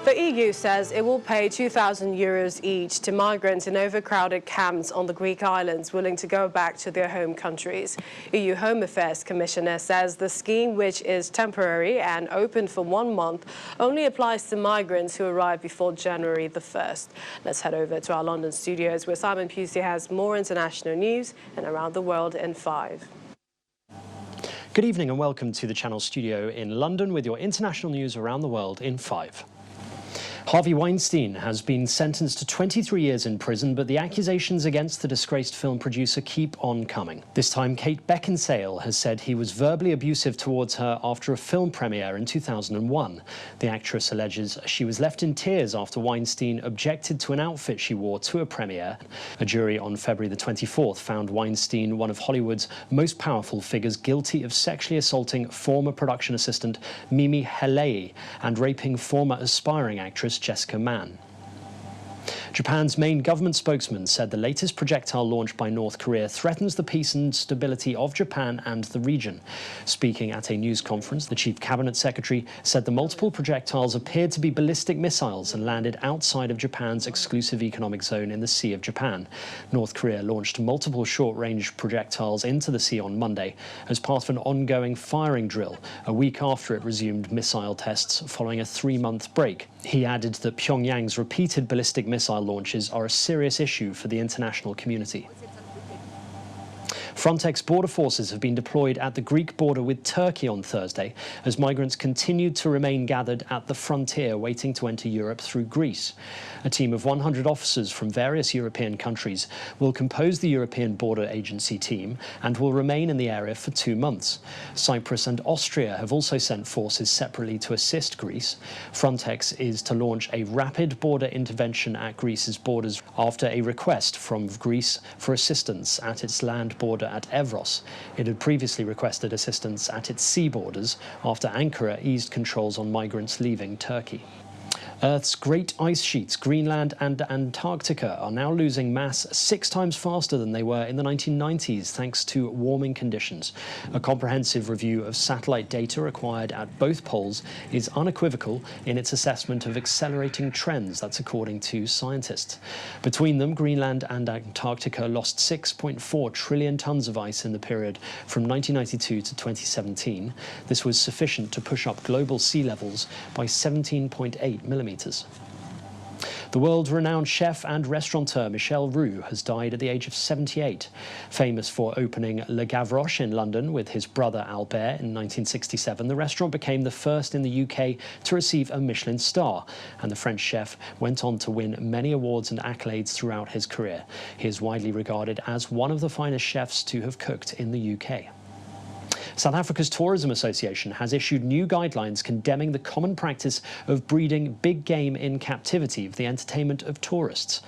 The EU says it will pay €2,000 each to migrants in overcrowded camps on the Greek islands willing to go back to their home countries. EU Home Affairs Commissioner says the scheme, which is temporary and open for 1 month, only applies to migrants who arrive before January the 1st. Let's head over to our London studios where Simon Pusey has more international news and around the world in 5. Good evening and welcome to the Channel studio in London with your international news around the world in 5. Harvey Weinstein has been sentenced to 23 years in prison, but the accusations against the disgraced film producer keep on coming. This time, Kate Beckinsale has said he was verbally abusive towards her after a film premiere in 2001. The actress alleges she was left in tears after Weinstein objected to an outfit she wore to a premiere. A jury on February the 24th found Weinstein one of Hollywood's most powerful figures, guilty of sexually assaulting former production assistant Mimi Helei and raping former aspiring actress Jessica Mann. Japan's main government spokesman said the latest projectile launched by North Korea threatens the peace and stability of Japan and the region. Speaking at a news conference, the chief cabinet secretary said the multiple projectiles appeared to be ballistic missiles and landed outside of Japan's exclusive economic zone in the Sea of Japan. North Korea launched multiple short-range projectiles into the sea on Monday as part of an ongoing firing drill, a week after it resumed missile tests following a 3-month break. He added that Pyongyang's repeated ballistic missile launches are a serious issue for the international community. Frontex border forces have been deployed at the Greek border with Turkey on Thursday as migrants continued to remain gathered at the frontier waiting to enter Europe through Greece. A team of 100 officers from various European countries will compose the European Border Agency team and will remain in the area for 2 months. Cyprus and Austria have also sent forces separately to assist Greece. Frontex is to launch a rapid border intervention at Greece's borders after a request from Greece for assistance at its land border at Evros. It had previously requested assistance at its sea borders after Ankara eased controls on migrants leaving Turkey. Earth's great ice sheets, Greenland and Antarctica, are now losing mass 6 times faster than they were in the 1990s, thanks to warming conditions. A comprehensive review of satellite data acquired at both poles is unequivocal in its assessment of accelerating trends, that's according to scientists. Between them, Greenland and Antarctica lost 6.4 trillion tons of ice in the period from 1992 to 2017. This was sufficient to push up global sea levels by 17.8 millimeters. The world-renowned chef and restaurateur Michel Roux has died at the age of 78. Famous for opening Le Gavroche in London with his brother Albert in 1967, the restaurant became the first in the UK to receive a Michelin star, and the French chef went on to win many awards and accolades throughout his career. He is widely regarded as one of the finest chefs to have cooked in the UK. South Africa's Tourism Association has issued new guidelines condemning the common practice of breeding big game in captivity for the entertainment of tourists.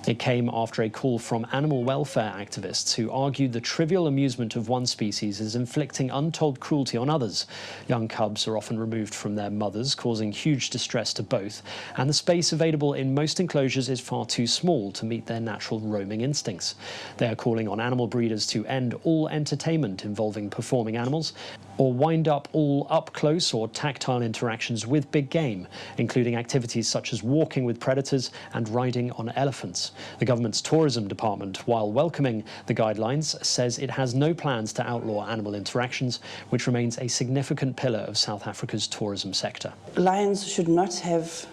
It came after a call from animal welfare activists who argued the trivial amusement of one species is inflicting untold cruelty on others. Young cubs are often removed from their mothers, causing huge distress to both, and the space available in most enclosures is far too small to meet their natural roaming instincts. They are calling on animal breeders to end all entertainment involving performing animals, or wind up all up-close or tactile interactions with big game, including activities such as walking with predators and riding on elephants. The government's tourism department, while welcoming the guidelines, says it has no plans to outlaw animal interactions, which remains a significant pillar of South Africa's tourism sector. Lions should not have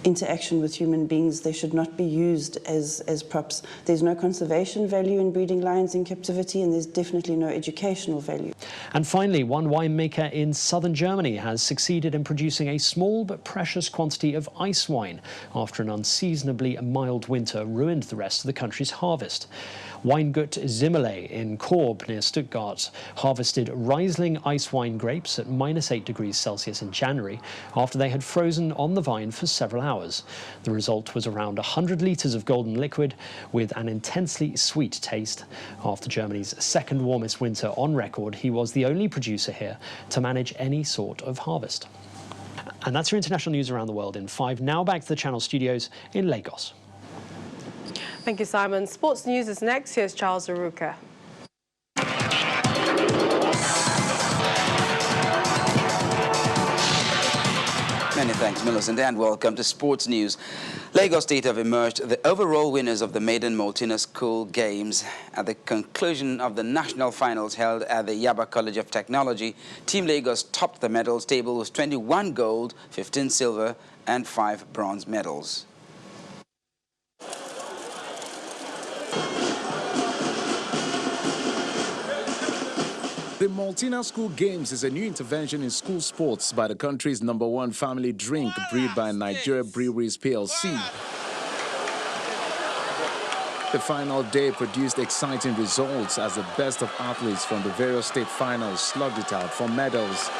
interaction with human beings. They should not be used as props. There's no conservation value in breeding lions in captivity, and there's definitely no educational value. And finally, one winemaker in southern Germany has succeeded in producing a small but precious quantity of ice wine after an unseasonably mild winter ruined the rest of the country's harvest. Weingut Zimmerle in Korb near Stuttgart harvested Riesling ice wine grapes at -8 degrees Celsius in January after they had frozen on the vine for several hours. The result was around 100 litres of golden liquid with an intensely sweet taste. After Germany's second warmest winter on record, he was the only producer here to manage any sort of harvest. And that's your international news around the world in 5. Now back to the Channel studios in Lagos. Thank you, Simon. Sports news is next. Here's Charles Aruka. Many thanks, Millicent, and welcome to Sports News. Lagos State have emerged the overall winners of the maiden Multina School Games. At the conclusion of the national finals held at the Yaba College of Technology, Team Lagos topped the medals table with 21 gold, 15 silver, and 5 bronze medals. The Multina School Games is a new intervention in school sports by the country's #1 family drink brewed by Nigeria Breweries PLC. The final day produced exciting results as the best of athletes from the various state finals slugged it out for medals.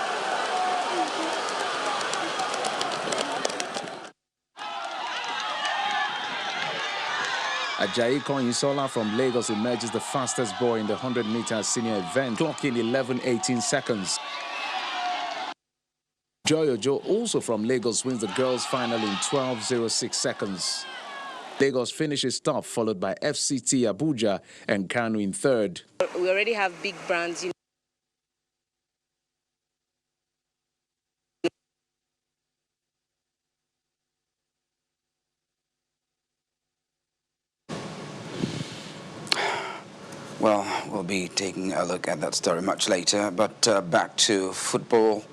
Ajayi Konyisola from Lagos emerges the fastest boy in the 100-meter senior event, clocking 11:18 seconds. Joy Ojo, also from Lagos, wins the girls' final in 12:06 seconds. Lagos finishes top, followed by FCT Abuja and Kanu in third. We already have big brands, Well, we'll be taking a look at that story much later, but back to football.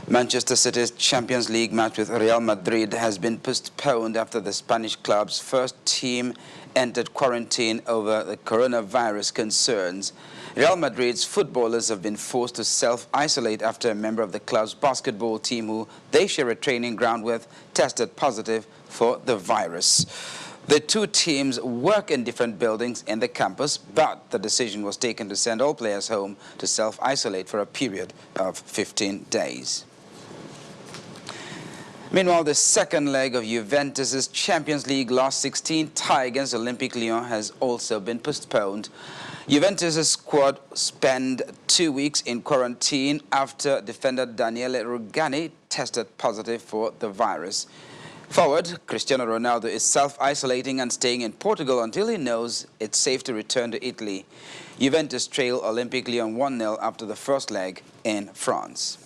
Manchester City's Champions League match with Real Madrid has been postponed after the Spanish club's first team entered quarantine over the coronavirus concerns. Real Madrid's footballers have been forced to self-isolate after a member of the club's basketball team, who they share a training ground with, tested positive for the virus. The two teams work in different buildings in the campus, but the decision was taken to send all players home to self-isolate for a period of 15 days. Meanwhile, the second leg of Juventus' Champions League last 16 tie against Olympique Lyon has also been postponed. Juventus' squad spent 2 weeks in quarantine after defender Daniele Rugani tested positive for the virus. Forward, Cristiano Ronaldo is self-isolating and staying in Portugal until he knows it's safe to return to Italy. Juventus trail Olympique Lyon 1-0 after the first leg in France.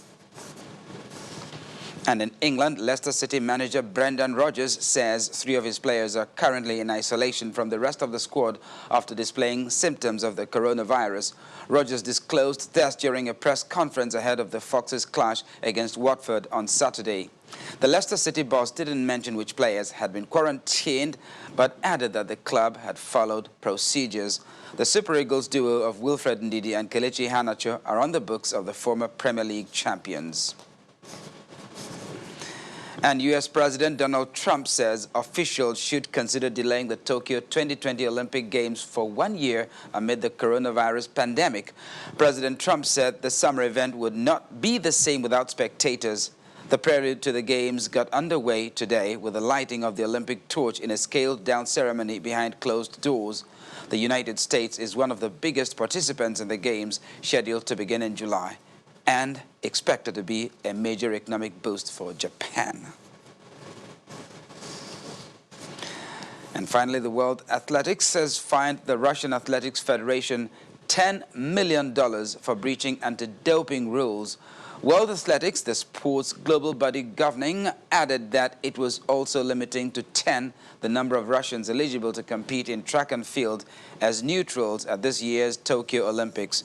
And in England, Leicester City manager Brendan Rodgers says 3 of his players are currently in isolation from the rest of the squad after displaying symptoms of the coronavirus. Rodgers disclosed this during a press conference ahead of the Foxes' clash against Watford on Saturday. The Leicester City boss didn't mention which players had been quarantined, but added that the club had followed procedures. The Super Eagles duo of Wilfred Ndidi and Kelechi Iheanacho are on the books of the former Premier League champions. And U.S. President Donald Trump says officials should consider delaying the Tokyo 2020 Olympic Games for 1 year amid the coronavirus pandemic. President Trump said the summer event would not be the same without spectators. The prelude to the Games got underway today with the lighting of the Olympic torch in a scaled-down ceremony behind closed doors. The United States is one of the biggest participants in the Games, scheduled to begin in July, and expected to be a major economic boost for Japan. And finally, the World Athletics has fined the Russian Athletics Federation $10 million for breaching anti-doping rules. World Athletics, the sport's global body governing, added that it was also limiting to 10 the number of Russians eligible to compete in track and field as neutrals at this year's Tokyo Olympics.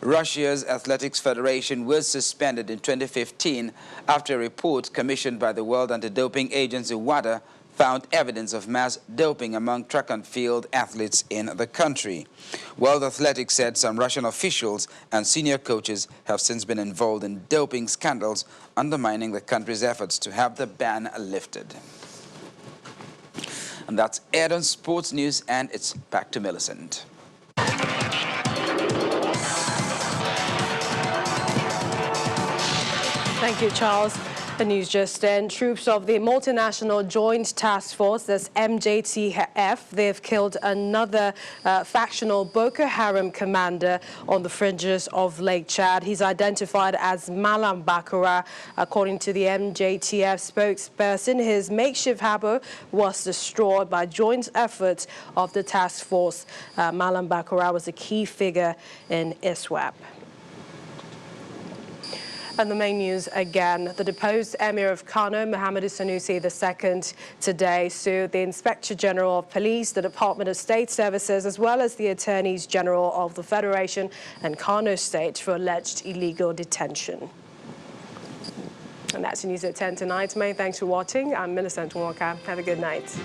Russia's Athletics Federation was suspended in 2015 after a report commissioned by the World Anti-Doping Agency, WADA, found evidence of mass doping among track and field athletes in the country. World Athletics said some Russian officials and senior coaches have since been involved in doping scandals, undermining the country's efforts to have the ban lifted. And that's it on Sports News, and it's back to Millicent. Thank you, Charles. The news just in. Troops of the Multinational Joint Task Force, that's MJTF, they've killed another factional Boko Haram commander on the fringes of Lake Chad. He's identified as Malam Bakura. According to the MJTF spokesperson, his makeshift harbour was destroyed by joint efforts of the task force. Malam Bakura was a key figure in ISWAP. And the main news again, the deposed Emir of Kano, Mohammed Sanusi II, today sued the Inspector General of Police, the Department of State Services, as well as the Attorneys General of the Federation and Kano State for alleged illegal detention. And that's the news at 10 tonight. Many thanks for watching. I'm Millicent Walker. Have a good night.